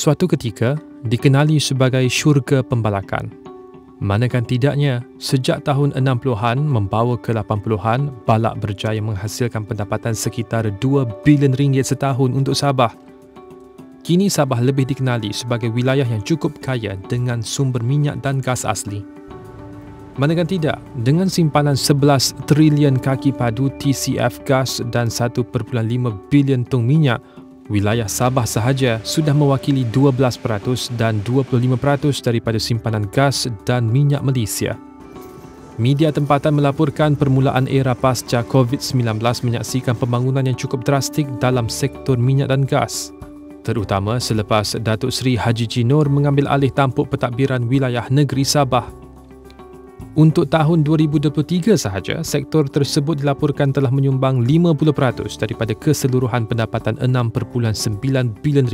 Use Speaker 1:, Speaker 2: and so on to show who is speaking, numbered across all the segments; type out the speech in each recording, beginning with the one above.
Speaker 1: suatu ketika dikenali sebagai syurga pembalakan. Manakan tidaknya, sejak tahun 60-an membawa ke 80-an, Balak berjaya menghasilkan pendapatan sekitar RM2 bilion setahun untuk Sabah. Kini Sabah lebih dikenali sebagai wilayah yang cukup kaya dengan sumber minyak dan gas asli. Manakan tidak, dengan simpanan 11 trilion kaki padu TCF gas dan 1.5 bilion tong minyak, wilayah Sabah sahaja sudah mewakili 12% dan 25% daripada simpanan gas dan minyak Malaysia. Media tempatan melaporkan permulaan era pasca COVID-19 menyaksikan pembangunan yang cukup drastik dalam sektor minyak dan gas, terutama selepas Datuk Seri Haji G. Noor mengambil alih tampuk pentadbiran wilayah negeri Sabah. Untuk tahun 2023 sahaja, sektor tersebut dilaporkan telah menyumbang 50% daripada keseluruhan pendapatan RM6.9 bilion.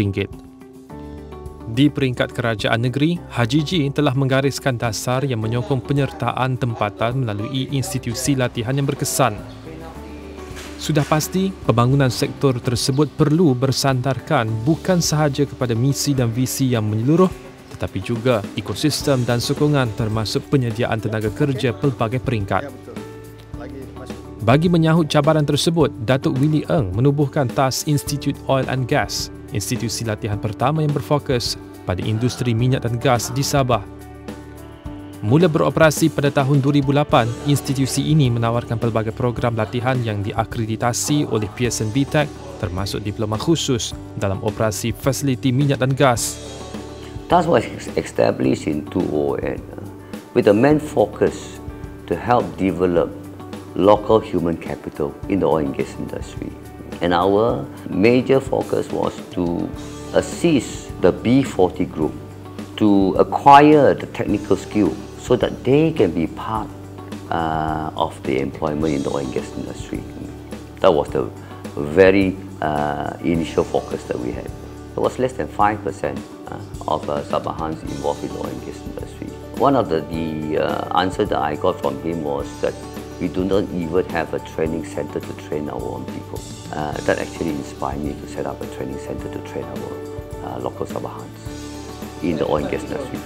Speaker 1: Di peringkat kerajaan negeri, Haji G telah menggariskan dasar yang menyokong penyertaan tempatan melalui institusi latihan yang berkesan. Sudah pasti, pembangunan sektor tersebut perlu bersandarkan bukan sahaja kepada misi dan visi yang menyeluruh, tetapi juga ekosistem dan sokongan termasuk penyediaan tenaga kerja pelbagai peringkat. Bagi menyahut cabaran tersebut, Datuk Willy Ng menubuhkan TAS Institute Oil and Gas, institusi latihan pertama yang berfokus pada industri minyak dan gas di Sabah. Mula beroperasi pada tahun 2008, institusi ini menawarkan pelbagai program latihan yang diakreditasi oleh Pearson BTEC, termasuk diploma khusus dalam operasi fasiliti minyak dan gas.
Speaker 2: TAS was established in 2008 with a main focus to help develop local human capital in the oil and gas industry. And our major focus was to assist the B40 group to acquire the technical skill so that they can be part of the employment in the oil and gas industry. That was the very initial focus that we had. It was less than 5% of Sabahans involved in the oil and gas industry. One of the answer that I got from him was that we do not even have a training center to train our own people. That actually inspired me to set up a training center to train our local Sabahans in the oil and gas industry.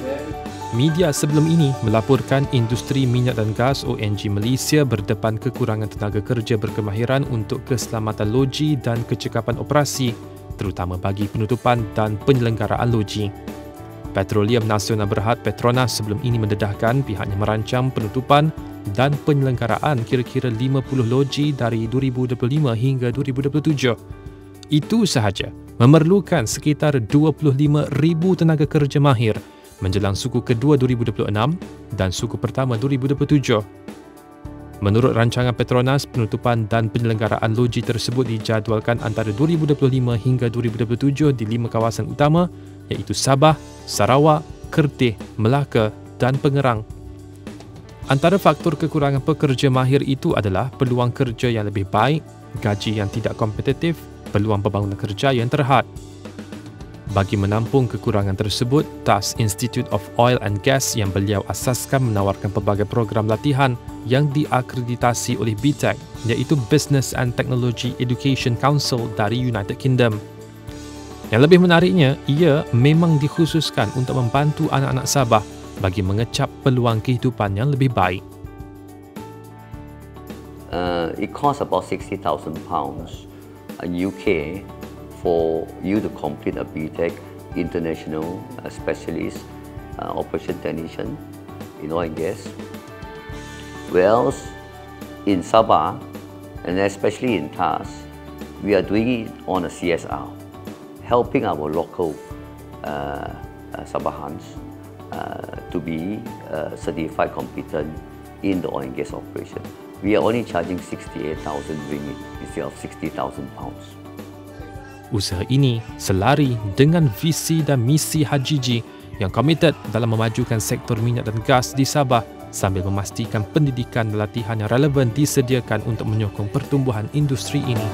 Speaker 1: Media sebelum ini melaporkan industri minyak dan gas ONG Malaysia berdepan kekurangan tenaga kerja berkemahiran untuk keselamatan loji dan kecekapan operasi, terutama bagi penutupan dan penyelenggaraan loji. Petroleum Nasional Berhad Petronas sebelum ini mendedahkan pihaknya merancang penutupan dan penyelenggaraan kira-kira 50 loji dari 2025 hingga 2027. Itu sahaja memerlukan sekitar 25,000 tenaga kerja mahir menjelang suku kedua 2026 dan suku pertama 2027. Menurut rancangan Petronas, penutupan dan penyelenggaraan loji tersebut dijadualkan antara 2025 hingga 2027 di 5 kawasan utama iaitu Sabah, Sarawak, Kertih, Melaka dan Pengerang. Antara faktor kekurangan pekerja mahir itu adalah peluang kerja yang lebih baik, gaji yang tidak kompetitif, peluang pembangunan kerja yang terhad. Bagi menampung kekurangan tersebut, TAS Institute of Oil and Gas yang beliau asaskan menawarkan pelbagai program latihan yang diakreditasi oleh BTEC, iaitu Business and Technology Education Council dari United Kingdom. Yang lebih menariknya, ia memang dikhususkan untuk membantu anak-anak Sabah bagi mengecap peluang kehidupan yang lebih baik.
Speaker 2: It costs about £60,000 UK for you to complete a BTEC International Specialist Operation Technician in oil and gas. Whereas in Sabah, and especially in TAS, we are doing it on a CSR, helping our local Sabahans to be certified competent in the oil and gas operation. We are only charging 68,000 ringgit instead of £60,000.
Speaker 1: Usaha ini selari dengan visi dan misi Haji G yang komited dalam memajukan sektor minyak dan gas di Sabah sambil memastikan pendidikan dan latihan yang relevan disediakan untuk menyokong pertumbuhan industri ini.